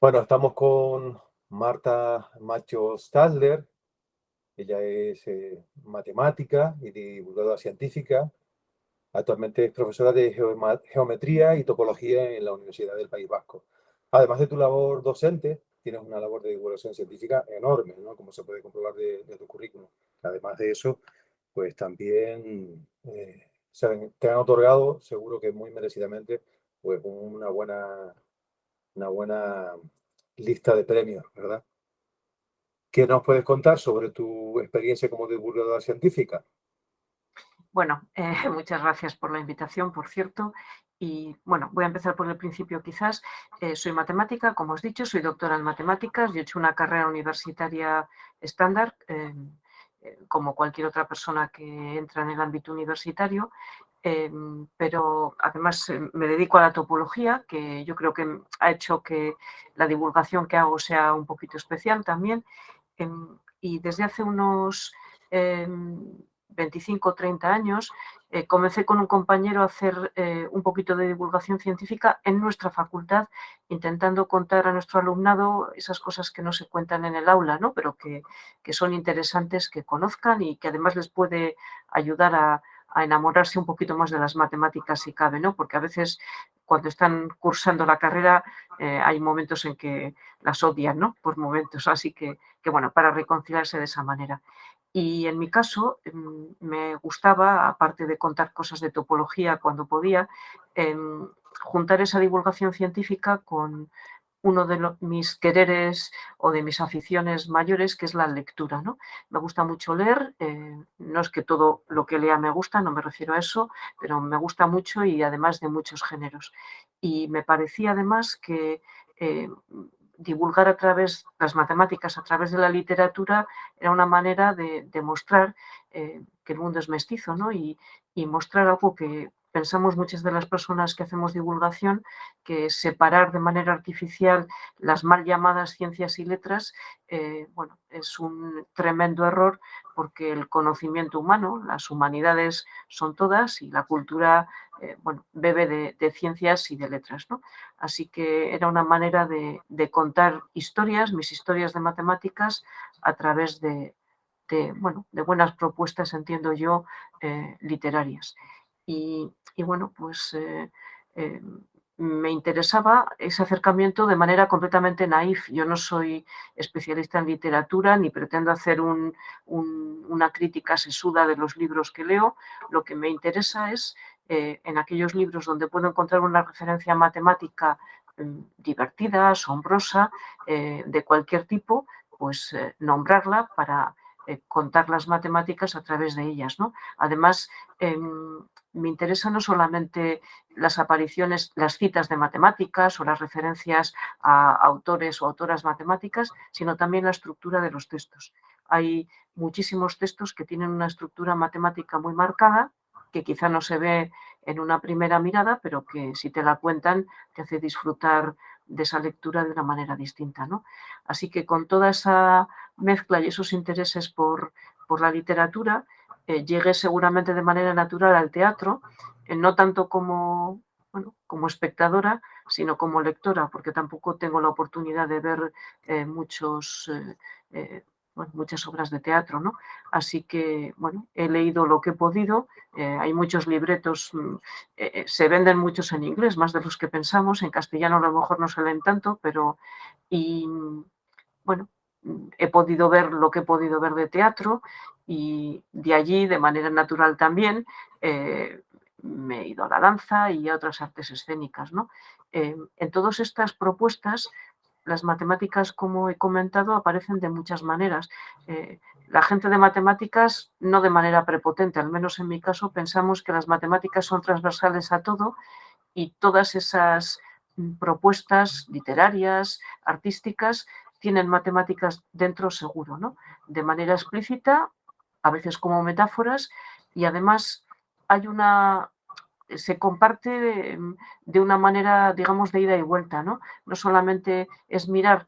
Bueno, estamos con Marta Macho Stadler. Ella es matemática y divulgadora científica. Actualmente es profesora de geometría y topología en la Universidad del País Vasco. Además de tu labor docente, tienes una labor de divulgación científica enorme, ¿no? Como se puede comprobar de tu currículum. Además de eso, pues también te han otorgado, seguro que muy merecidamente, pues una buena lista de premios, ¿verdad? ¿Qué nos puedes contar sobre tu experiencia como divulgadora científica? Bueno, muchas gracias por la invitación, por cierto. Y bueno, voy a empezar por el principio quizás. Soy matemática, como os he dicho, soy doctora en matemáticas. Yo he hecho una carrera universitaria estándar, como cualquier otra persona que entra en el ámbito universitario. Pero además me dedico a la topología, que yo creo que ha hecho que la divulgación que hago sea un poquito especial también. Y desde hace unos 25 o 30 años comencé con un compañero a hacer un poquito de divulgación científica en nuestra facultad, intentando contar a nuestro alumnado esas cosas que no se cuentan en el aula, ¿no? Pero que son interesantes que conozcan y que además les puede ayudar a enamorarse un poquito más de las matemáticas si cabe, ¿no? Porque a veces cuando están cursando la carrera hay momentos en que las odian, ¿no? Por momentos, así que bueno, para reconciliarse de esa manera. Y en mi caso me gustaba, aparte de contar cosas de topología cuando podía, juntar esa divulgación científica con uno de mis quereres o de mis aficiones mayores, que es la lectura, ¿no? Me gusta mucho leer, no es que todo lo que lea me gusta, no me refiero a eso, pero me gusta mucho y además de muchos géneros. Y me parecía además que eh, divulgar a través las matemáticas, a través de la literatura, era una manera de demostrar que el mundo es mestizo, ¿no? Y mostrar algo que pensamos muchas de las personas que hacemos divulgación, que separar de manera artificial las mal llamadas ciencias y letras, bueno, es un tremendo error porque el conocimiento humano, las humanidades son todas y la cultura, bueno, bebe de ciencias y de letras, ¿no? Así que era una manera de contar historias, mis historias de matemáticas, a través bueno, de buenas propuestas, entiendo yo, literarias. Y bueno, pues eh, me interesaba ese acercamiento de manera completamente naif. Yo no soy especialista en literatura ni pretendo hacer una crítica sesuda de los libros que leo. Lo que me interesa es en aquellos libros donde puedo encontrar una referencia matemática divertida, asombrosa, de cualquier tipo, pues nombrarla para contar las matemáticas a través de ellas, ¿no? Además, me interesa no solamente las apariciones, las citas de matemáticas o las referencias a autores o autoras matemáticas, sino también la estructura de los textos. Hay muchísimos textos que tienen una estructura matemática muy marcada, que quizá no se ve en una primera mirada, pero que si te la cuentan te hace disfrutar de esa lectura de una manera distinta, ¿no? Así que con toda esa mezcla y esos intereses por la literatura, llegué seguramente de manera natural al teatro, no tanto como, bueno, como espectadora, sino como lectora, porque tampoco tengo la oportunidad de ver muchos, bueno, muchas obras de teatro, ¿no? Así que, bueno, he leído lo que he podido, hay muchos libretos, se venden muchos en inglés, más de los que pensamos, en castellano a lo mejor no se leen tanto, pero, y bueno, he podido ver lo que he podido ver de teatro y de allí, de manera natural también, me he ido a la danza y a otras artes escénicas, ¿no? En todas estas propuestas, las matemáticas, como he comentado, aparecen de muchas maneras. La gente de matemáticas, no de manera prepotente, al menos en mi caso, pensamos que las matemáticas son transversales a todo y todas esas propuestas literarias, artísticas, tienen matemáticas dentro seguro, ¿no? De manera explícita, a veces como metáforas, y además hay se comparte de una manera, digamos, de ida y vuelta, ¿no? No solamente es mirar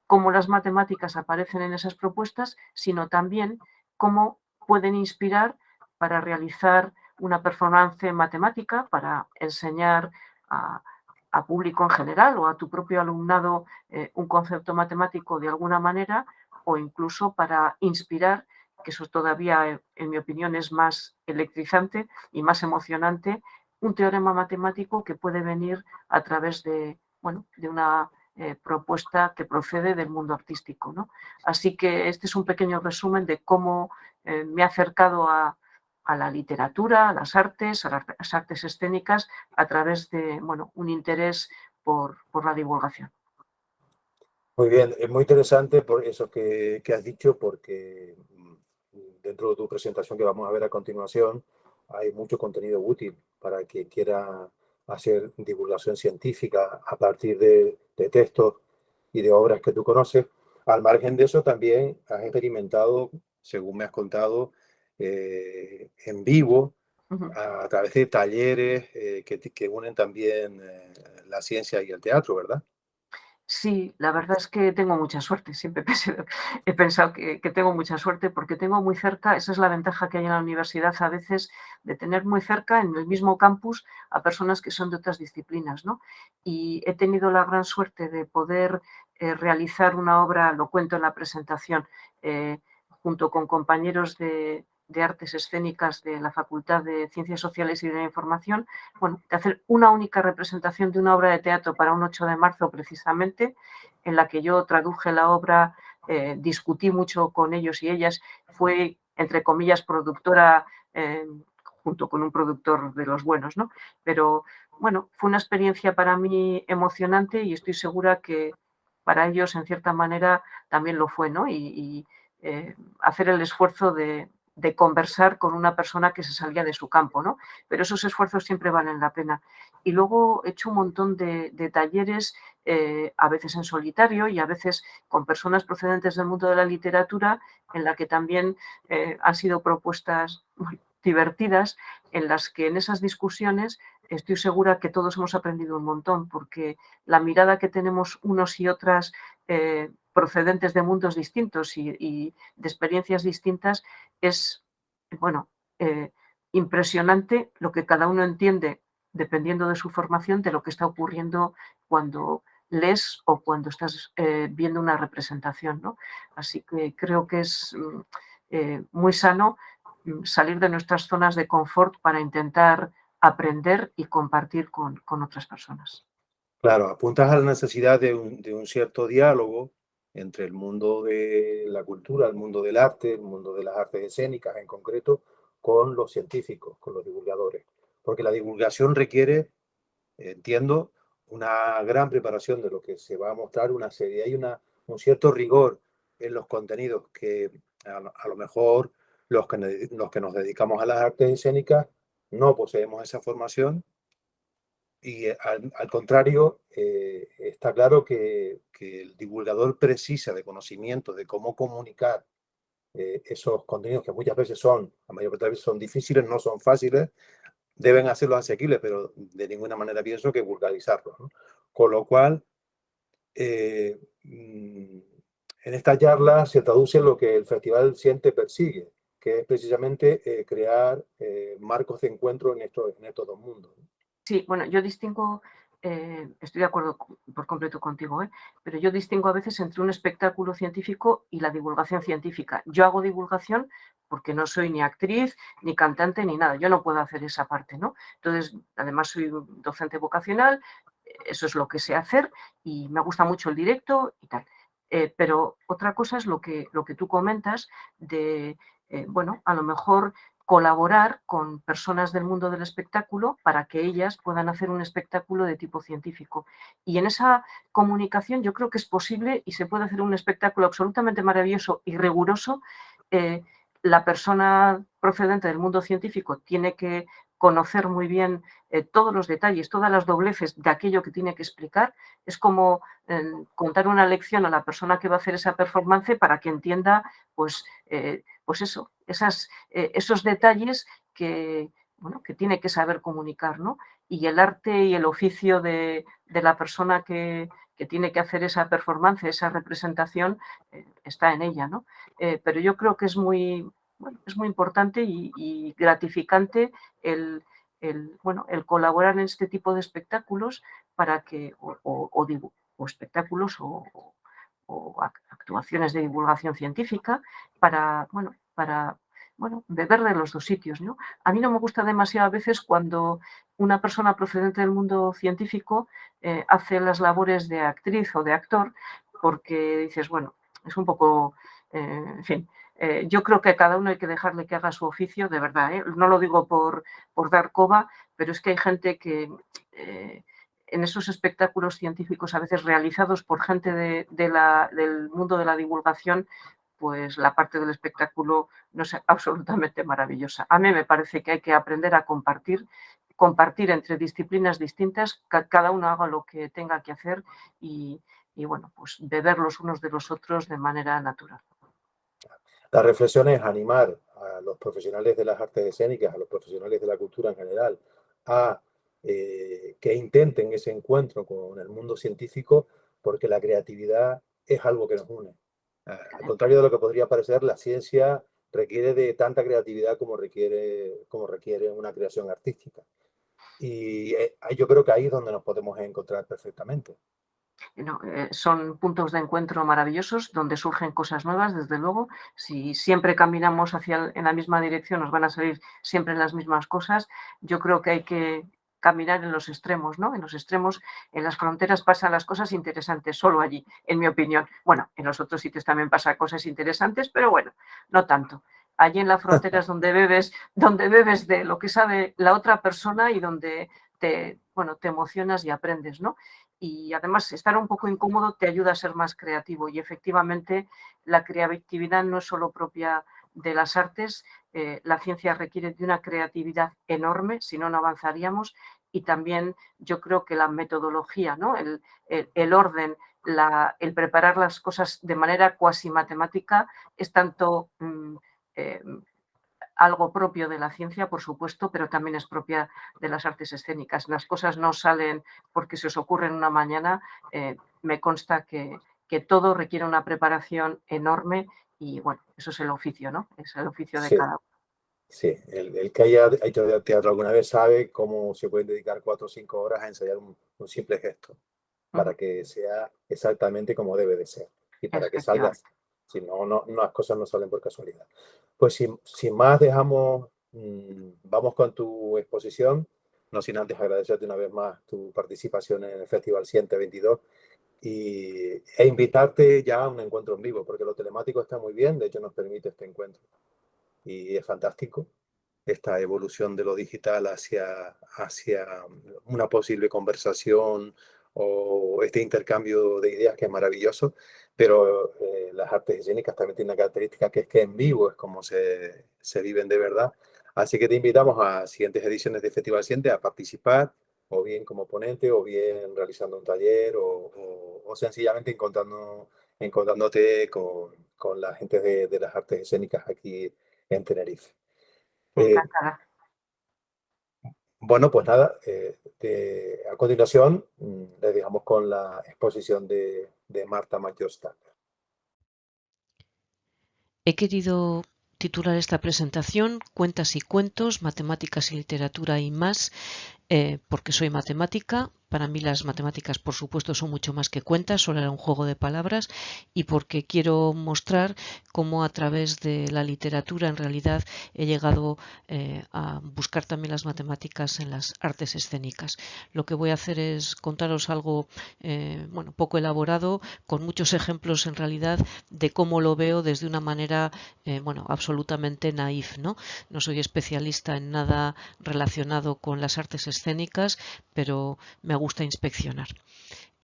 cómo las matemáticas aparecen en esas propuestas, sino también cómo pueden inspirar para realizar una performance matemática, para enseñar a a público en general o a tu propio alumnado un concepto matemático de alguna manera, o incluso para inspirar, que eso todavía, en mi opinión, es más electrizante y más emocionante, un teorema matemático que puede venir a través de, bueno, de una propuesta que procede del mundo artístico, ¿no? Así que este es un pequeño resumen de cómo me he acercado a la literatura, a las artes escénicas, a través de, bueno, un interés por la divulgación. Muy bien, es muy interesante por eso que has dicho, porque dentro de tu presentación que vamos a ver a continuación, hay mucho contenido útil para quien quiera hacer divulgación científica a partir de textos y de obras que tú conoces. Al margen de eso, también has experimentado, según me has contado, en vivo, Ujú. a través de talleres que unen también la ciencia y el teatro, ¿verdad? Sí, la verdad es que tengo mucha suerte. Siempre he pensado que tengo mucha suerte porque tengo muy cerca, esa es la ventaja que hay en la universidad a veces, de tener muy cerca en el mismo campus a personas que son de otras disciplinas, ¿no? Y he tenido la gran suerte de poder realizar una obra, lo cuento en la presentación, eh, junto con compañeros de artes escénicas de la Facultad de Ciencias Sociales y de la Información, bueno, de hacer una única representación de una obra de teatro para un 8 de marzo precisamente, en la que yo traduje la obra, discutí mucho con ellos y ellas, fue, entre comillas, productora, junto con un productor de los buenos, ¿no? Pero bueno, fue una experiencia para mí emocionante y estoy segura que para ellos, en cierta manera, también lo fue, ¿no? Hacer el esfuerzo de conversar con una persona que se salía de su campo, ¿no? Pero esos esfuerzos siempre valen la pena. Y luego he hecho un montón de talleres, a veces en solitario y a veces con personas procedentes del mundo de la literatura, en la que también han sido propuestas muy divertidas, en las que en esas discusiones estoy segura que todos hemos aprendido un montón, porque la mirada que tenemos unos y otras procedentes de mundos distintos y de experiencias distintas es, bueno, eh, impresionante lo que cada uno entiende, dependiendo de su formación, de lo que está ocurriendo cuando lees o cuando estás viendo una representación, ¿no? Así que creo que es muy sano salir de nuestras zonas de confort para intentar aprender y compartir con otras personas. Claro, apuntas a la necesidad de un cierto diálogo entre el mundo de la cultura, el mundo del arte, el mundo de las artes escénicas en concreto, con los científicos, con los divulgadores. Porque la divulgación requiere, entiendo, una gran preparación de lo que se va a mostrar, una serie, hay un cierto rigor en los contenidos que a lo mejor los que nos dedicamos a las artes escénicas no poseemos esa formación y al contrario, está claro que el divulgador precisa de conocimiento de cómo comunicar esos contenidos que muchas veces son, la mayor parte de las veces son difíciles, no son fáciles, deben hacerlos asequibles, pero de ninguna manera pienso que vulgarizarlos, ¿no? Con lo cual, en esta charla se traduce lo que el Festival Siente persigue, que es precisamente crear marcos de encuentro en estos dos mundos, ¿no? Sí, bueno, yo distingo, estoy de acuerdo por completo contigo, pero yo distingo a veces entre un espectáculo científico y la divulgación científica. Yo hago divulgación porque no soy ni actriz, ni cantante, ni nada. Yo no puedo hacer esa parte, ¿no? Entonces, además soy docente vocacional, eso es lo que sé hacer y me gusta mucho el directo y tal. Pero otra cosa es lo que tú comentas de, bueno, a lo mejor colaborar con personas del mundo del espectáculo para que ellas puedan hacer un espectáculo de tipo científico. Y en esa comunicación yo creo que es posible y se puede hacer un espectáculo absolutamente maravilloso y riguroso. Eh, la persona procedente del mundo científico tiene que conocer muy bien todos los detalles, todas las dobleces de aquello que tiene que explicar. Es como contar una lección a la persona que va a hacer esa performance para que entienda, pues eso, esos detalles que, bueno, que tiene que saber comunicar, ¿no? Y el arte y el oficio de la persona que tiene que hacer esa performance, esa representación, está en ella, ¿no? Pero yo creo que es muy, bueno, es muy importante y gratificante el, bueno, el colaborar en este tipo de espectáculos para que, o espectáculos o actuaciones de divulgación científica para, beber de los dos sitios, ¿no? A mí no me gusta demasiado a veces cuando una persona procedente del mundo científico hace las labores de actriz o de actor, porque dices, bueno, es un poco, en fin, yo creo que a cada uno hay que dejarle que haga su oficio, de verdad, ¿eh? No lo digo por dar coba, pero es que hay gente que en esos espectáculos científicos a veces realizados por gente del mundo de la divulgación, pues la parte del espectáculo no es absolutamente maravillosa. A mí me parece que hay que aprender a compartir entre disciplinas distintas, cada uno haga lo que tenga que hacer y bueno, pues beber los unos de los otros de manera natural. La reflexión es animar a los profesionales de las artes escénicas, a los profesionales de la cultura en general, a que intenten ese encuentro con el mundo científico, porque la creatividad es algo que nos une. Al contrario de lo que podría parecer, la ciencia requiere de tanta creatividad como requiere una creación artística. Y yo creo que ahí es donde nos podemos encontrar perfectamente. No, son puntos de encuentro maravillosos donde surgen cosas nuevas, desde luego. Si siempre caminamos en la misma dirección, nos van a salir siempre las mismas cosas. Yo creo que hay que caminar en los extremos, ¿no? En los extremos, en las fronteras pasan las cosas interesantes, solo allí, en mi opinión. Bueno, en los otros sitios también pasan cosas interesantes, pero bueno, no tanto. Allí en la frontera es donde bebes de lo que sabe la otra persona y donde te emocionas y aprendes, ¿no? Y además estar un poco incómodo te ayuda a ser más creativo y efectivamente la creatividad no es solo propia de las artes, la ciencia requiere de una creatividad enorme, si no, no avanzaríamos y también yo creo que la metodología, ¿no? el orden, el preparar las cosas de manera cuasi matemática es tanto algo propio de la ciencia, por supuesto, pero también es propia de las artes escénicas. Las cosas no salen porque se os ocurre en una mañana. Me consta que todo requiere una preparación enorme y, bueno, eso es el oficio, ¿no? Es el oficio de Sí, cada uno. sí. El que haya hecho teatro alguna vez sabe cómo se pueden dedicar 4 o 5 horas a ensayar un simple gesto para que sea exactamente como debe de ser y para que salga. Efectivamente. Si no, las cosas no salen por casualidad. Pues sin más, vamos con tu exposición, no sin antes agradecerte una vez más tu participación en el Festival Siente 22 e invitarte ya a un encuentro en vivo, porque lo telemático está muy bien, de hecho nos permite este encuentro y es fantástico esta evolución de lo digital hacia una posible conversación o este intercambio de ideas que es maravilloso, pero las artes escénicas también tienen una característica que es que en vivo es como se viven de verdad. Así que te invitamos a siguientes ediciones de Festival Siente a participar, o bien como ponente, o bien realizando un taller, o sencillamente encontrándote con la gente de las artes escénicas aquí en Tenerife. Encantada. Bueno, pues nada, a continuación les dejamos con la exposición de Marta Mayosta. He querido titular esta presentación Cuentas y cuentos, matemáticas y literatura y más, porque soy matemática. Para mí las matemáticas, por supuesto, son mucho más que cuentas, solo era un juego de palabras, y porque quiero mostrar cómo a través de la literatura en realidad he llegado a buscar también las matemáticas en las artes escénicas. Lo que voy a hacer es contaros algo poco elaborado, con muchos ejemplos en realidad de cómo lo veo desde una manera absolutamente naif, ¿no? No soy especialista en nada relacionado con las artes escénicas, pero me gusta inspeccionar.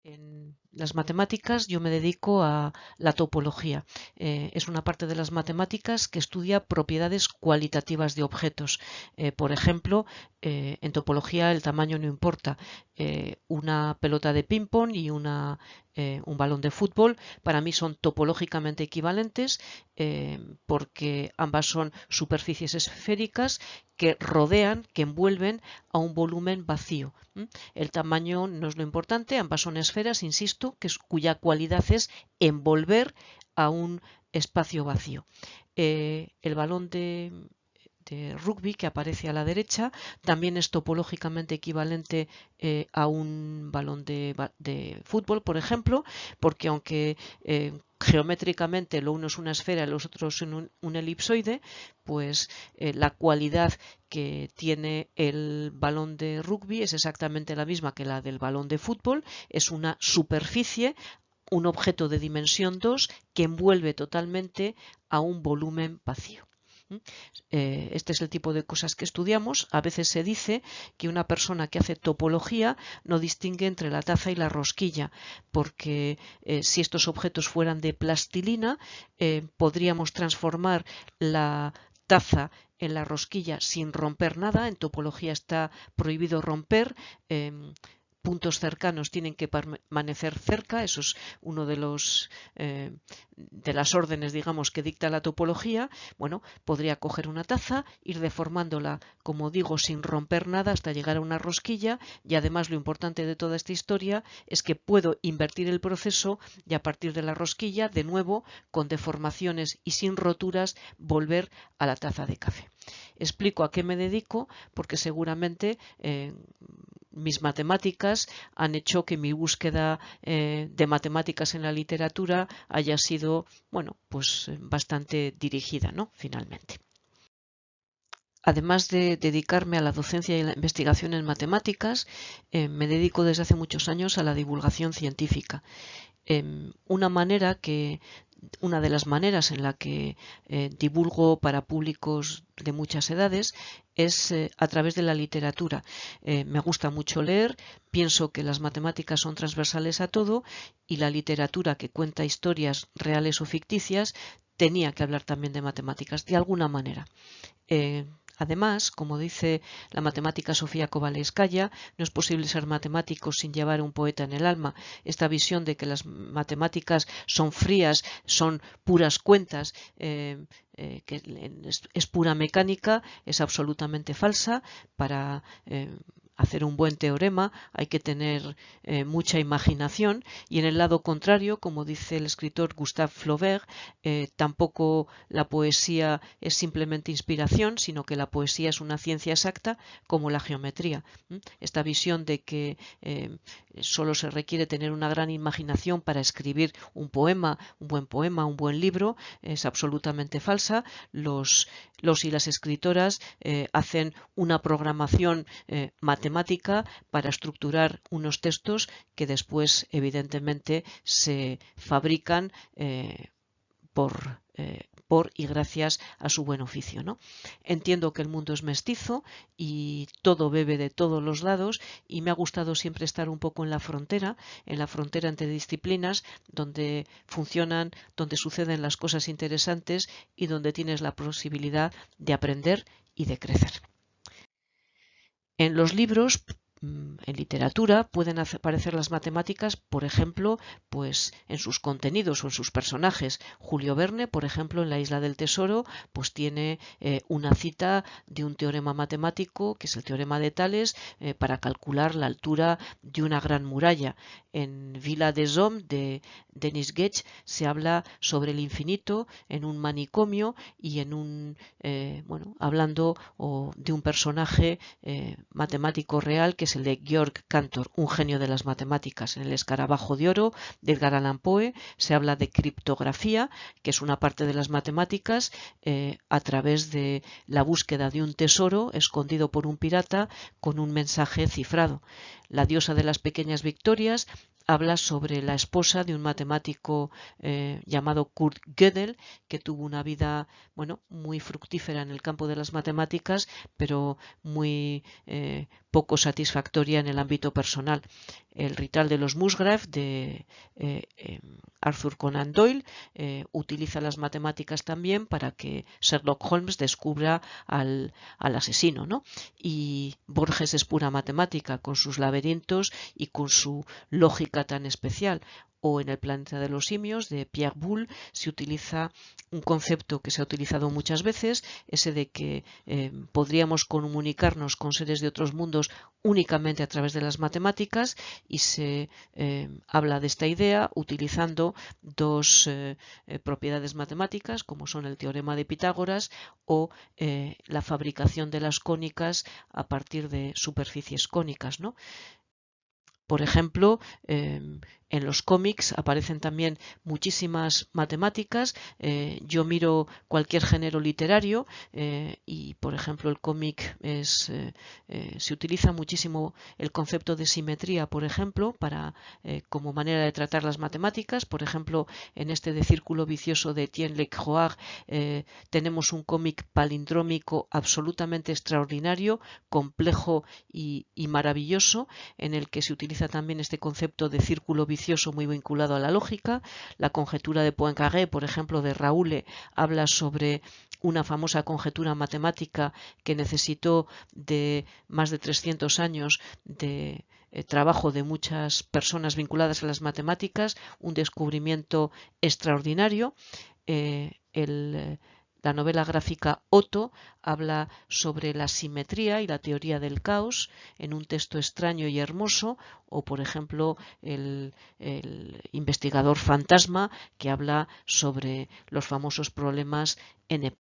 En las matemáticas yo me dedico a la topología. Es una parte de las matemáticas que estudia propiedades cualitativas de objetos. Por ejemplo, en topología el tamaño no importa. Una pelota de ping-pong y un balón de fútbol para mí son topológicamente equivalentes porque ambas son superficies esféricas que rodean, que envuelven a un volumen vacío. El tamaño no es lo importante, ambas son esferas, insisto, cuya cualidad es envolver a un espacio vacío. El balón de rugby que aparece a la derecha. También es topológicamente equivalente a un balón de fútbol, por ejemplo, porque aunque geométricamente lo uno es una esfera y los otros son un elipsoide, pues la cualidad que tiene el balón de rugby es exactamente la misma que la del balón de fútbol. Es una superficie, un objeto de dimensión 2 que envuelve totalmente a un volumen vacío. Este es el tipo de cosas que estudiamos. A veces se dice que una persona que hace topología no distingue entre la taza y la rosquilla, porque si estos objetos fueran de plastilina, podríamos transformar la taza en la rosquilla sin romper nada. En topología está prohibido romper. Puntos cercanos tienen que permanecer cerca. Eso es uno de las órdenes, digamos, que dicta la topología. Bueno, podría coger una taza, ir deformándola, como digo, sin romper nada hasta llegar a una rosquilla, y además lo importante de toda esta historia es que puedo invertir el proceso y a partir de la rosquilla, de nuevo, con deformaciones y sin roturas, volver a la taza de café. Explico a qué me dedico, porque seguramente mis matemáticas han hecho que mi búsqueda de matemáticas en la literatura haya sido, bueno, pues bastante dirigida, ¿no? Finalmente. Además de dedicarme a la docencia y la investigación en matemáticas, me dedico desde hace muchos años a la divulgación científica. Una de las maneras en la que divulgo para públicos de muchas edades es a través de la literatura. Me gusta mucho leer, pienso que las matemáticas son transversales a todo y la literatura que cuenta historias reales o ficticias tenía que hablar también de matemáticas, de alguna manera. Además, como dice la matemática Sofía Kovalevskaya, no es posible ser matemático sin llevar a un poeta en el alma. Esta visión de que las matemáticas son frías, son puras cuentas, que es pura mecánica, es absolutamente falsa. Para hacer un buen teorema hay que tener mucha imaginación, y en el lado contrario, como dice el escritor Gustave Flaubert, tampoco la poesía es simplemente inspiración, sino que la poesía es una ciencia exacta como la geometría. Esta visión de que solo se requiere tener una gran imaginación para escribir un poema, un buen libro, es absolutamente falsa. Los y las escritoras hacen una programación matemática para estructurar unos textos que después evidentemente se fabrican por y gracias a su buen oficio, ¿no? Entiendo que el mundo es mestizo y todo bebe de todos los lados, y me ha gustado siempre estar un poco en la frontera entre disciplinas, donde funcionan, donde suceden las cosas interesantes y donde tienes la posibilidad de aprender y de crecer. En los libros, en literatura, pueden aparecer las matemáticas, por ejemplo, pues en sus contenidos o en sus personajes. Julio Verne, por ejemplo, en La isla del tesoro, pues tiene una cita de un teorema matemático, que es el teorema de Tales, para calcular la altura de una gran muralla. En Villa des Hommes, de Denis Gage, se habla sobre el infinito en un manicomio y en hablando de un personaje matemático real, que es el de Georg Cantor, un genio de las matemáticas. En El escarabajo de oro, de Edgar Allan Poe, se habla de criptografía, que es una parte de las matemáticas, a través de la búsqueda de un tesoro escondido por un pirata con un mensaje cifrado. La diosa de las pequeñas victorias habla sobre la esposa de un matemático llamado Kurt Gödel, que tuvo una vida muy fructífera en el campo de las matemáticas, pero muy poco satisfactoria en el ámbito personal. El ritual de los Musgrave, de Arthur Conan Doyle, utiliza las matemáticas también para que Sherlock Holmes descubra al asesino, ¿no? Y Borges es pura matemática, con sus laberintos y con su lógica tan especial. o en El planeta de los simios, de Pierre Boulle, se utiliza un concepto que se ha utilizado muchas veces, ese de que podríamos comunicarnos con seres de otros mundos únicamente a través de las matemáticas, y se habla de esta idea utilizando dos propiedades matemáticas, como son el teorema de Pitágoras o la fabricación de las cónicas a partir de superficies cónicas, ¿no? Por ejemplo, en los cómics aparecen también muchísimas matemáticas. Yo miro cualquier género literario y, por ejemplo, el cómic se utiliza muchísimo el concepto de simetría, por ejemplo, como manera de tratar las matemáticas. Por ejemplo, en este de Círculo vicioso de Etienne Lecroix tenemos un cómic palindrómico absolutamente extraordinario, complejo y maravilloso, en el que se utiliza también este concepto de círculo vicioso muy vinculado a la lógica. La conjetura de Poincaré, por ejemplo, de Raoult, habla sobre una famosa conjetura matemática que necesitó de más de 300 años de trabajo de muchas personas vinculadas a las matemáticas, un descubrimiento extraordinario. La novela gráfica Otto habla sobre la simetría y la teoría del caos en un texto extraño y hermoso, o por ejemplo el investigador fantasma, que habla sobre los famosos problemas NP.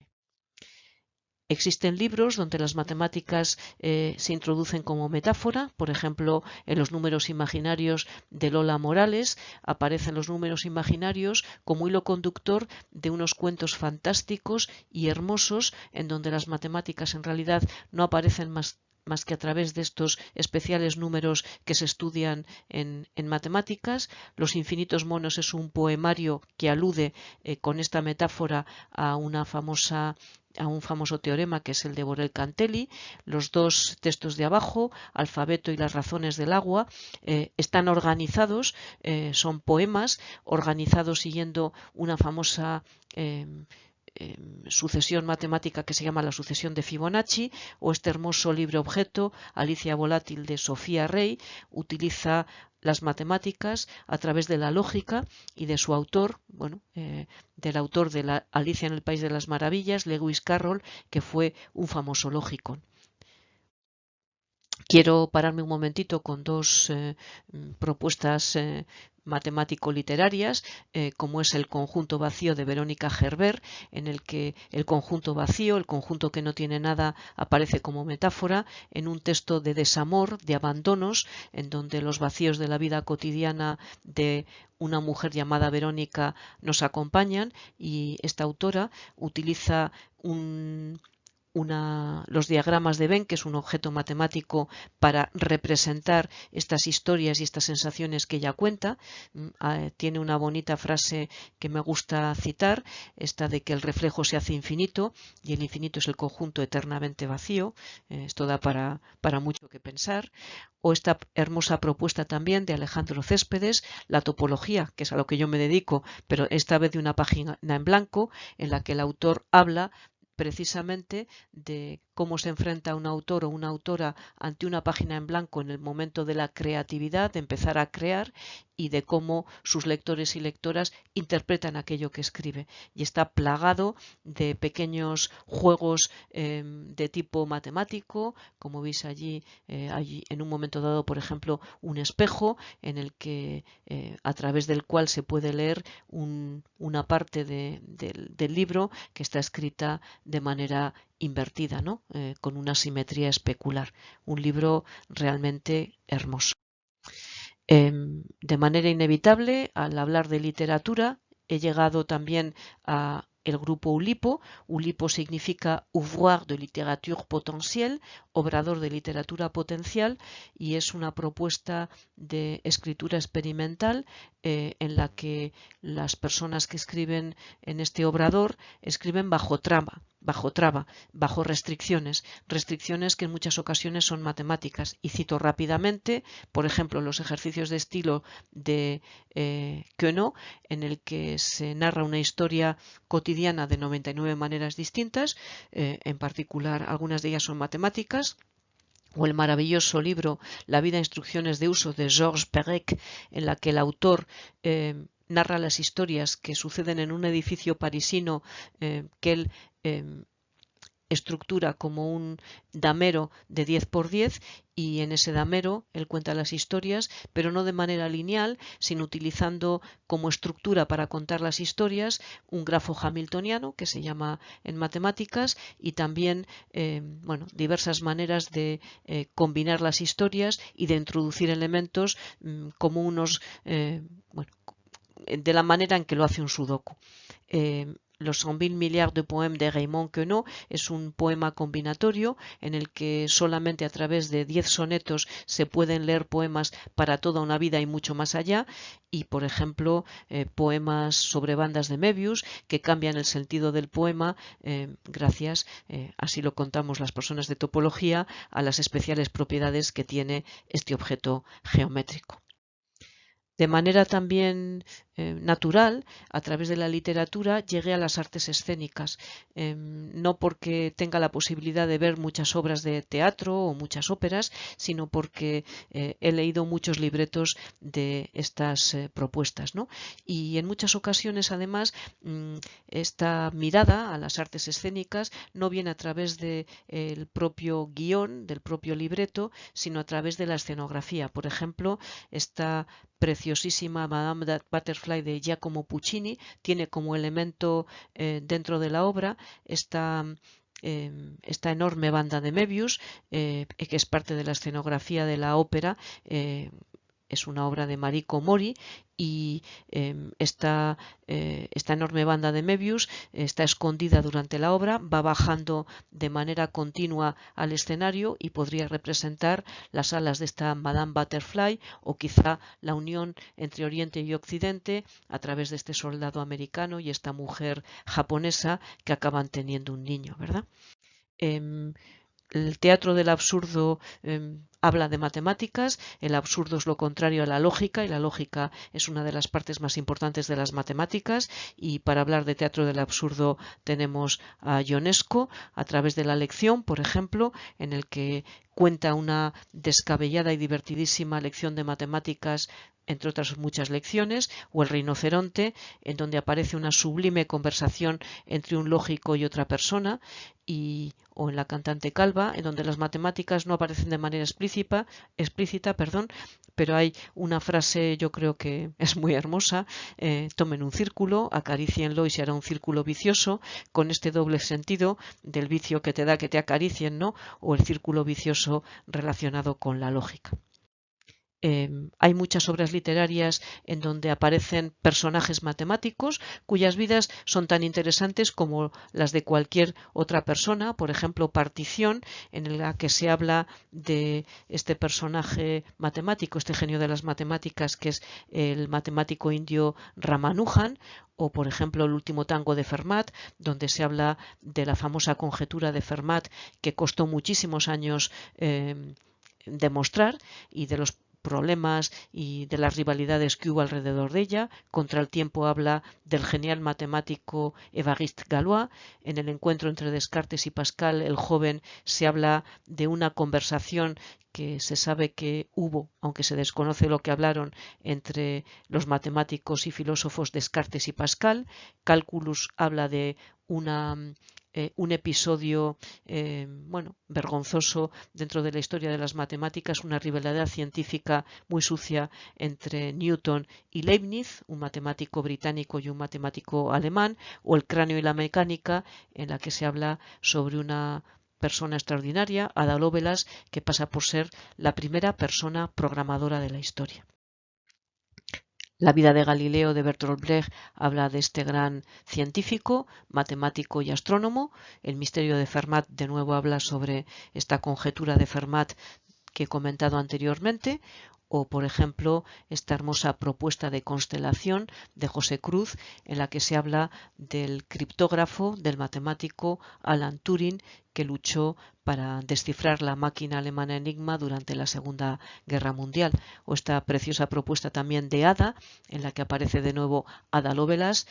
Existen libros donde las matemáticas se introducen como metáfora. Por ejemplo, en Los números imaginarios de Lola Morales aparecen los números imaginarios como hilo conductor de unos cuentos fantásticos y hermosos, en donde las matemáticas en realidad no aparecen más que a través de estos especiales números que se estudian en matemáticas. Los infinitos monos es un poemario que alude con esta metáfora a un famoso teorema, que es el de Borel-Cantelli. Los dos textos de abajo, Alfabeto y las razones del agua, están organizados, son poemas organizados siguiendo una famosa sucesión matemática que se llama la sucesión de Fibonacci, o este hermoso libro objeto, Alicia Volátil, de Sofía Rey, utiliza las matemáticas a través de la lógica y de su autor, del autor de la Alicia en el País de las Maravillas, Lewis Carroll, que fue un famoso lógico. Quiero pararme un momentito con dos propuestas matemático-literarias, como es El conjunto vacío de Verónica Gerber, en el que el conjunto vacío, el conjunto que no tiene nada, aparece como metáfora en un texto de desamor, de abandonos, en donde los vacíos de la vida cotidiana de una mujer llamada Verónica nos acompañan, y esta autora utiliza los diagramas de Venn, que es un objeto matemático, para representar estas historias y estas sensaciones que ella cuenta. Tiene una bonita frase que me gusta citar, esta de que el reflejo se hace infinito y el infinito es el conjunto eternamente vacío. Esto da para mucho que pensar. O esta hermosa propuesta también de Alejandro Céspedes, la topología, que es a lo que yo me dedico, pero esta vez de una página en blanco, en la que el autor habla precisamente de cómo se enfrenta un autor o una autora ante una página en blanco en el momento de la creatividad, de empezar a crear, y de cómo sus lectores y lectoras interpretan aquello que escribe. Y está plagado de pequeños juegos de tipo matemático, como veis allí en un momento dado, por ejemplo, un espejo en el que a través del cual se puede leer una parte del libro que está escrita de manera invertida, ¿no? Con una simetría especular. Un libro realmente hermoso. De manera inevitable, al hablar de literatura, he llegado también a el grupo Oulipo. Oulipo significa Ouvroir de littérature potentielle, obrador de literatura potencial, y es una propuesta de escritura experimental en la que las personas que escriben en este obrador escriben bajo traba, bajo restricciones que en muchas ocasiones son matemáticas. Y cito rápidamente, por ejemplo, los ejercicios de estilo de Queneau, en el que se narra una historia cotidiana de 99 maneras distintas, en particular algunas de ellas son matemáticas. o el maravilloso libro La vida, instrucciones de uso de Georges Perec, en la que el autor narra las historias que suceden en un edificio parisino que él estructura como un damero de 10 por 10, y en ese damero él cuenta las historias, pero no de manera lineal, sino utilizando como estructura para contar las historias un grafo hamiltoniano, que se llama en matemáticas, y también diversas maneras de combinar las historias y de introducir elementos como unos de la manera en que lo hace un sudoku. Los 100.000 milliards de poèmes de Raymond Queneau es un poema combinatorio en el que solamente a través de 10 sonetos se pueden leer poemas para toda una vida y mucho más allá, y por ejemplo poemas sobre bandas de Möbius que cambian el sentido del poema gracias, así lo contamos las personas de topología, a las especiales propiedades que tiene este objeto geométrico. De manera también natural, a través de la literatura, llegué a las artes escénicas, no porque tenga la posibilidad de ver muchas obras de teatro o muchas óperas, sino porque he leído muchos libretos de estas propuestas, ¿no? Y en muchas ocasiones, además, esta mirada a las artes escénicas no viene a través del propio guión, del propio libreto, sino a través de la escenografía. Por ejemplo, esta preciosísima Madame Butterfly de Giacomo Puccini tiene como elemento dentro de la obra esta enorme banda de Möbius, que es parte de la escenografía de la ópera. Es una obra de Mariko Mori, y esta enorme banda de Möbius está escondida durante la obra, va bajando de manera continua al escenario y podría representar las alas de esta Madame Butterfly, o quizá la unión entre Oriente y Occidente a través de este soldado americano y esta mujer japonesa que acaban teniendo un niño, ¿verdad? El teatro del absurdo habla de matemáticas. El absurdo es lo contrario a la lógica, y la lógica es una de las partes más importantes de las matemáticas, y para hablar de teatro del absurdo tenemos a Ionesco a través de La lección, por ejemplo, en el que cuenta una descabellada y divertidísima lección de matemáticas, entre otras muchas lecciones, o El rinoceronte, en donde aparece una sublime conversación entre un lógico y otra persona, o en La cantante calva, en donde las matemáticas no aparecen de manera explícita, pero hay una frase, yo creo que es muy hermosa: tomen un círculo, acarícienlo y se hará un círculo vicioso, con este doble sentido del vicio que te da que te acaricien, ¿no? O el círculo vicioso relacionado con la lógica. Hay muchas obras literarias en donde aparecen personajes matemáticos cuyas vidas son tan interesantes como las de cualquier otra persona. Por ejemplo, Partición, en la que se habla de este personaje matemático, este genio de las matemáticas, que es el matemático indio Ramanujan. O, por ejemplo, El último tango de Fermat, donde se habla de la famosa conjetura de Fermat, que costó muchísimos años demostrar, y de los problemas y de las rivalidades que hubo alrededor de ella. Contra el tiempo habla del genial matemático Évariste Galois. En El encuentro entre Descartes y Pascal, el joven, se habla de una conversación que se sabe que hubo, aunque se desconoce lo que hablaron, entre los matemáticos y filósofos Descartes y Pascal. Cálculus habla de un episodio vergonzoso dentro de la historia de las matemáticas, una rivalidad científica muy sucia entre Newton y Leibniz, un matemático británico y un matemático alemán. O El cráneo y la mecánica, en la que se habla sobre una persona extraordinaria, Ada Lovelace, que pasa por ser la primera persona programadora de la historia. La vida de Galileo, de Bertolt Brecht, habla de este gran científico, matemático y astrónomo. El misterio de Fermat, de nuevo, habla sobre esta conjetura de Fermat que he comentado anteriormente. O, por ejemplo, esta hermosa propuesta de constelación de José Cruz, en la que se habla del criptógrafo, del matemático Alan Turing, que luchó para descifrar la máquina alemana Enigma durante la Segunda Guerra Mundial, o esta preciosa propuesta también de Ada, en la que aparece de nuevo Ada Lovelace,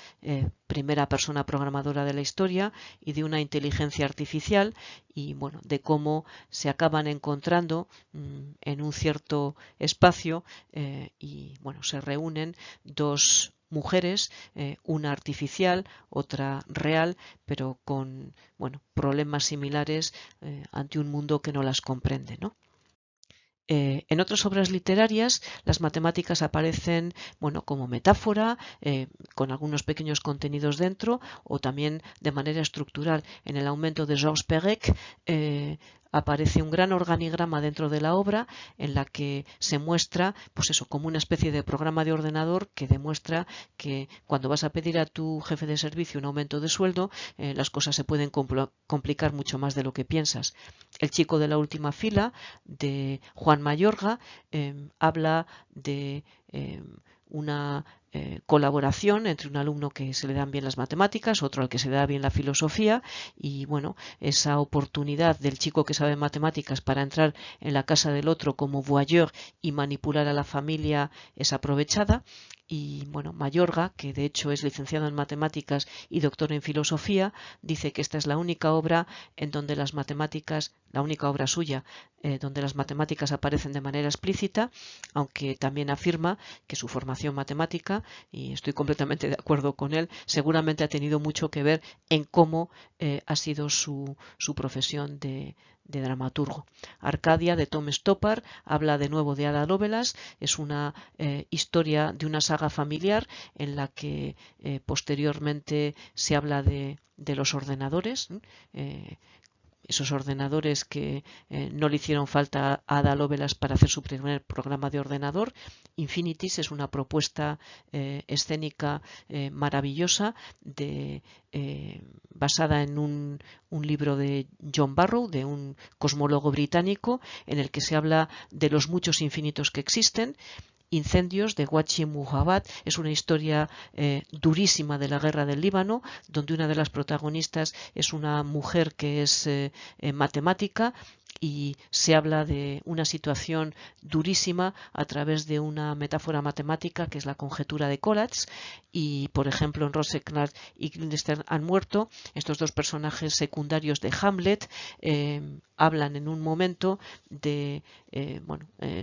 primera persona programadora de la historia, y de una inteligencia artificial, y bueno, de cómo se acaban encontrando en un cierto espacio y bueno, se reúnen dos mujeres, una artificial, otra real, pero con bueno, problemas similares ante un mundo que no las comprende, ¿no? En otras obras literarias, las matemáticas aparecen bueno, como metáfora, con algunos pequeños contenidos dentro, o también de manera estructural. En el Aumento de Georges Perec aparece un gran organigrama dentro de la obra en la que se muestra, pues eso, como una especie de programa de ordenador que demuestra que cuando vas a pedir a tu jefe de servicio un aumento de sueldo, las cosas se pueden complicar mucho más de lo que piensas. El chico de la última fila, de Juan Mayorga, habla de una colaboración entre un alumno que se le dan bien las matemáticas, otro al que se le da bien la filosofía, y bueno, esa oportunidad del chico que sabe matemáticas para entrar en la casa del otro como voyeur y manipular a la familia es aprovechada. Y bueno, Mayorga, que de hecho es licenciado en matemáticas y doctor en filosofía, dice que esta es la única obra en donde las matemáticas, la única obra suya, donde las matemáticas aparecen de manera explícita, aunque también afirma que su formación matemática, y estoy completamente de acuerdo con él, seguramente ha tenido mucho que ver en cómo ha sido su profesión de dramaturgo. Arcadia, de Tom Stoppard, habla de nuevo de Ada Lovelace. Es una historia de una saga familiar en la que posteriormente se habla de los ordenadores, esos ordenadores que no le hicieron falta a Ada Lovelace para hacer su primer programa de ordenador. Infinities es una propuesta escénica maravillosa basada en un libro de John Barrow, de un cosmólogo británico, en el que se habla de los muchos infinitos que existen. Incendios, de Wachi Muhammad, es una historia durísima de la guerra del Líbano, donde una de las protagonistas es una mujer que es matemática, y se habla de una situación durísima a través de una metáfora matemática que es la conjetura de Collatz. Y por ejemplo, en Rosencrantz y Guildenstern han muerto, estos dos personajes secundarios de Hamlet hablan en un momento de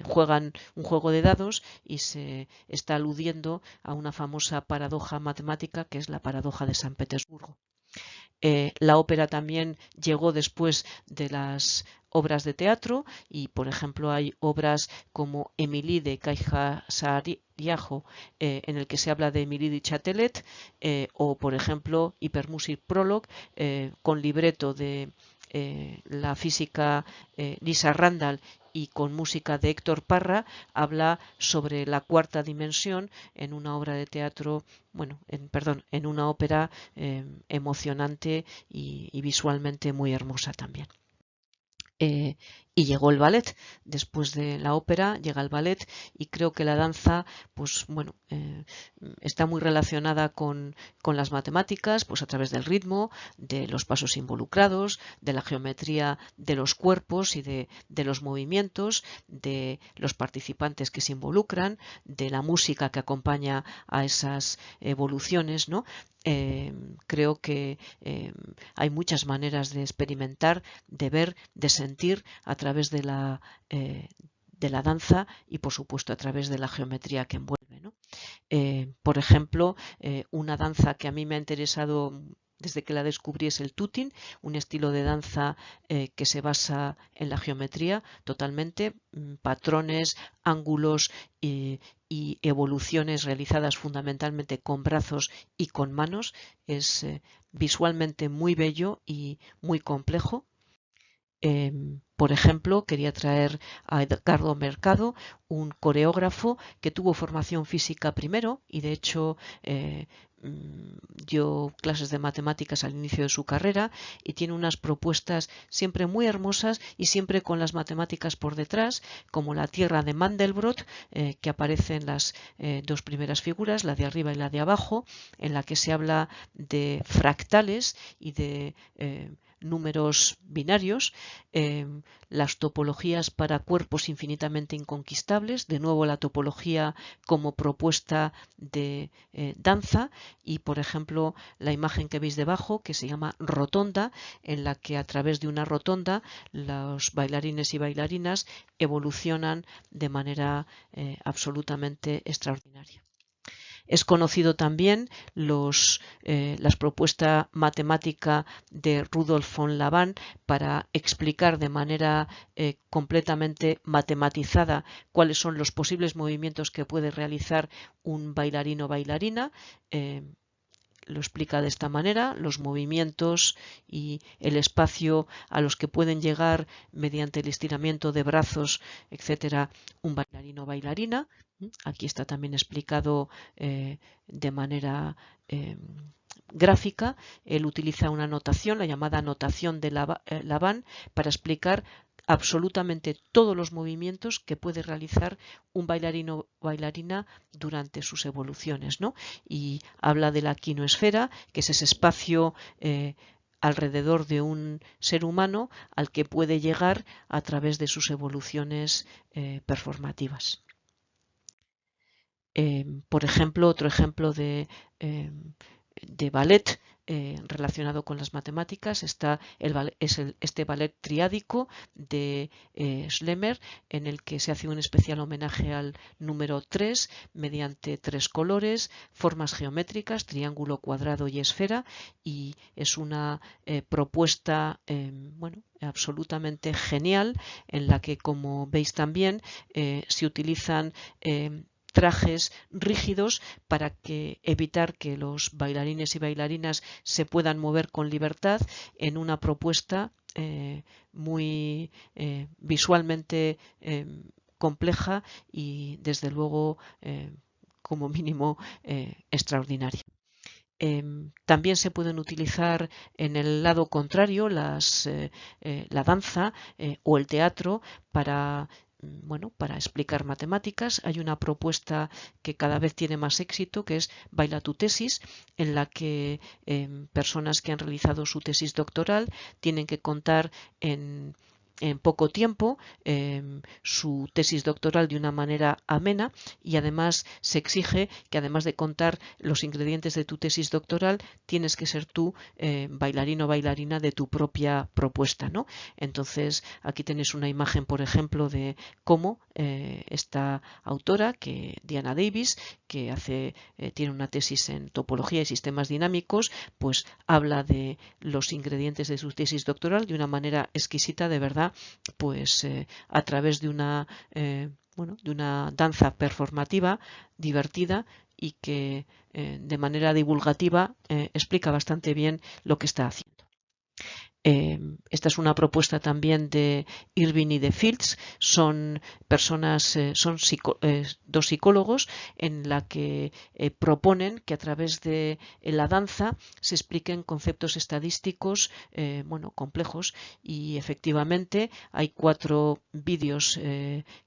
juegan un juego de dados y se está aludiendo a una famosa paradoja matemática que es la paradoja de San Petersburgo. La ópera también llegó después de las obras de teatro, y por ejemplo hay obras como Émilie de Caja-Sariajo, en el que se habla de Émilie de Châtelet, o por ejemplo Hypermusic Prologue, con libreto de la física Lisa Randall y con música de Héctor Parra, habla sobre la cuarta dimensión en una obra de teatro, en una ópera emocionante y visualmente muy hermosa también. Y llegó el ballet. Después de la ópera llega el ballet, y creo que la danza está muy relacionada con las matemáticas, pues a través del ritmo, de los pasos involucrados, de la geometría de los cuerpos y de los movimientos, de los participantes que se involucran, de la música que acompaña a esas evoluciones, ¿no? Creo que hay muchas maneras de experimentar, de ver, de sentir a través de la danza, y por supuesto a través de la geometría que envuelve, ¿no? Por ejemplo, una danza que a mí me ha interesado desde que la descubrí es el tutting, un estilo de danza que se basa en la geometría totalmente, patrones, ángulos y evoluciones realizadas fundamentalmente con brazos y con manos. Es visualmente muy bello y muy complejo. Por ejemplo, quería traer a Edgardo Mercado, un coreógrafo que tuvo formación física primero y de hecho dio clases de matemáticas al inicio de su carrera y tiene unas propuestas siempre muy hermosas y siempre con las matemáticas por detrás, como la Tierra de Mandelbrot, que aparece en las dos primeras figuras, la de arriba y la de abajo, en la que se habla de fractales y de números binarios, las topologías para cuerpos infinitamente inconquistables, de nuevo la topología como propuesta de danza y, por ejemplo, la imagen que veis debajo, que se llama rotonda, en la que a través de una rotonda los bailarines y bailarinas evolucionan de manera absolutamente extraordinaria. Es conocido también las propuestas matemáticas de Rudolf von Laban para explicar de manera completamente matematizada cuáles son los posibles movimientos que puede realizar un bailarino o bailarina. Lo explica de esta manera, los movimientos y el espacio a los que pueden llegar mediante el estiramiento de brazos, etcétera, un bailarino o bailarina. Aquí está también explicado de manera gráfica. Él utiliza una notación, la llamada notación de Laban, para explicar absolutamente todos los movimientos que puede realizar un bailarino o bailarina durante sus evoluciones, ¿no? Y habla de la quinoesfera, que es ese espacio alrededor de un ser humano al que puede llegar a través de sus evoluciones performativas. Por ejemplo, otro ejemplo de ballet relacionado con las matemáticas está este ballet triádico de Schlemmer, en el que se hace un especial homenaje al número 3 mediante 3 colores, formas geométricas, triángulo, cuadrado y esfera, y es una propuesta bueno, absolutamente genial, en la que, como veis también, se utilizan trajes rígidos para evitar que los bailarines y bailarinas se puedan mover con libertad en una propuesta muy visualmente compleja y desde luego como mínimo extraordinaria. También se pueden utilizar en el lado contrario la danza o el teatro para explicar matemáticas. Hay una propuesta que cada vez tiene más éxito, que es Baila tu tesis, en la que personas que han realizado su tesis doctoral tienen que contar en poco tiempo su tesis doctoral de una manera amena, y además se exige que, además de contar los ingredientes de tu tesis doctoral, tienes que ser tú bailarino o bailarina de tu propia propuesta, ¿no? Entonces aquí tenéis una imagen, por ejemplo, de cómo esta autora, Diana Davis, que tiene una tesis en topología y sistemas dinámicos, pues habla de los ingredientes de su tesis doctoral de una manera exquisita, de verdad, pues a través de una danza performativa divertida y que de manera divulgativa explica bastante bien lo que está haciendo. Esta es una propuesta también de Irving y de Fields. Son personas, dos psicólogos, en la que proponen que a través de la danza se expliquen conceptos estadísticos complejos, y efectivamente hay 4 vídeos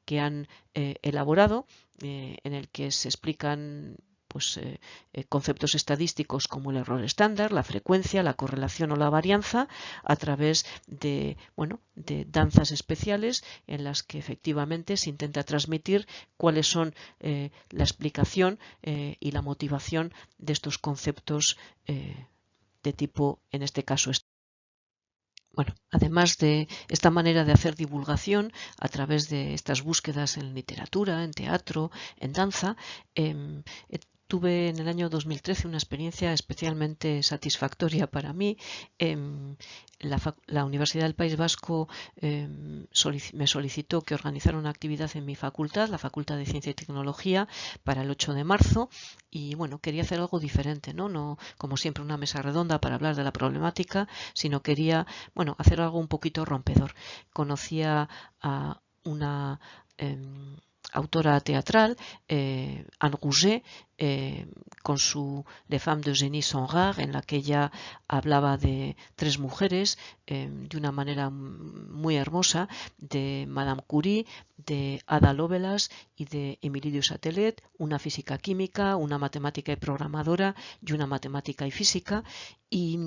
que han elaborado en el que se explican conceptos estadísticos como el error estándar, la frecuencia, la correlación o la varianza, a través de danzas especiales en las que efectivamente se intenta transmitir cuáles son la explicación y la motivación de estos conceptos de tipo, en este caso, bueno, además de esta manera de hacer divulgación a través de estas búsquedas en literatura, en teatro, en danza, tuve en el año 2013 una experiencia especialmente satisfactoria para mí. La Universidad del País Vasco me solicitó que organizara una actividad en mi facultad, la Facultad de Ciencia y Tecnología, para el 8 de marzo y bueno, quería hacer algo diferente, no como siempre una mesa redonda para hablar de la problemática, sino quería, bueno, hacer algo un poquito rompedor. Conocía a una autora teatral, Anne Rouget, con su Les Femmes d'Eugénie sont rares, en la que ella hablaba de 3 mujeres de una manera muy hermosa, de Madame Curie, de Ada Lovelace y de Émilie du Châtelet, una física química, una matemática y programadora y una matemática y física. Y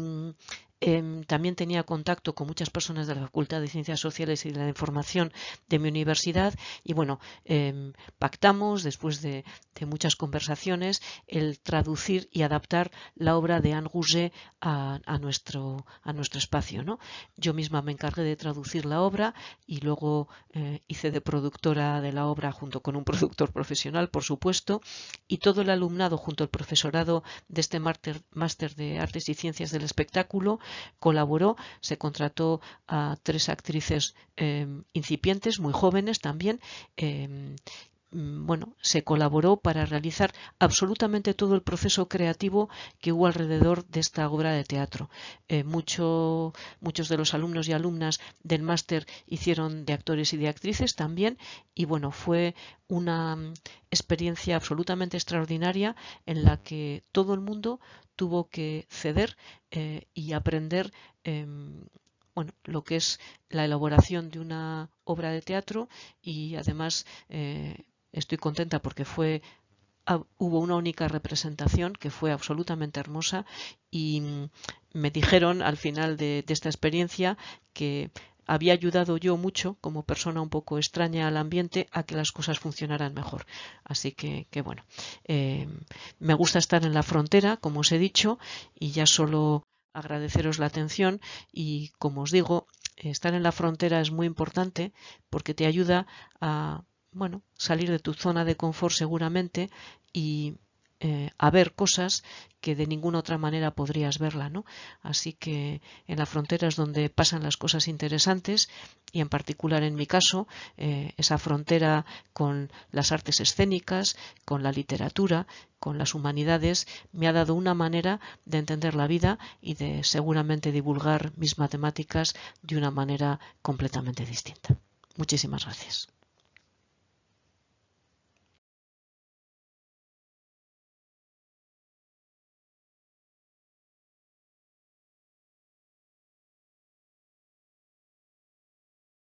también tenía contacto con muchas personas de la Facultad de Ciencias Sociales y de la Información de mi universidad y bueno, pactamos después de muchas conversaciones el traducir y adaptar la obra de Anne Rouget a nuestro espacio, ¿no? Yo misma me encargué de traducir la obra y luego hice de productora de la obra junto con un productor profesional, por supuesto, y todo el alumnado junto al profesorado de este máster de Artes y Ciencias del Espectáculo colaboró. Se contrató a 3 actrices incipientes, muy jóvenes también. Bueno, se colaboró para realizar absolutamente todo el proceso creativo que hubo alrededor de esta obra de teatro. Muchos de los alumnos y alumnas del máster hicieron de actores y de actrices también y bueno, fue una experiencia absolutamente extraordinaria en la que todo el mundo tuvo que ceder y aprender bueno, lo que es la elaboración de una obra de teatro y además estoy contenta porque hubo una única representación que fue absolutamente hermosa y me dijeron al final de esta experiencia que había ayudado yo mucho como persona un poco extraña al ambiente a que las cosas funcionaran mejor. Así que bueno, me gusta estar en la frontera, como os he dicho, y ya solo agradeceros la atención y como os digo, estar en la frontera es muy importante porque te ayuda a bueno, salir de tu zona de confort seguramente y a ver cosas que de ninguna otra manera podrías verla, ¿no? Así que en la frontera es donde pasan las cosas interesantes y en particular en mi caso esa frontera con las artes escénicas, con la literatura, con las humanidades me ha dado una manera de entender la vida y de seguramente divulgar mis matemáticas de una manera completamente distinta. Muchísimas gracias.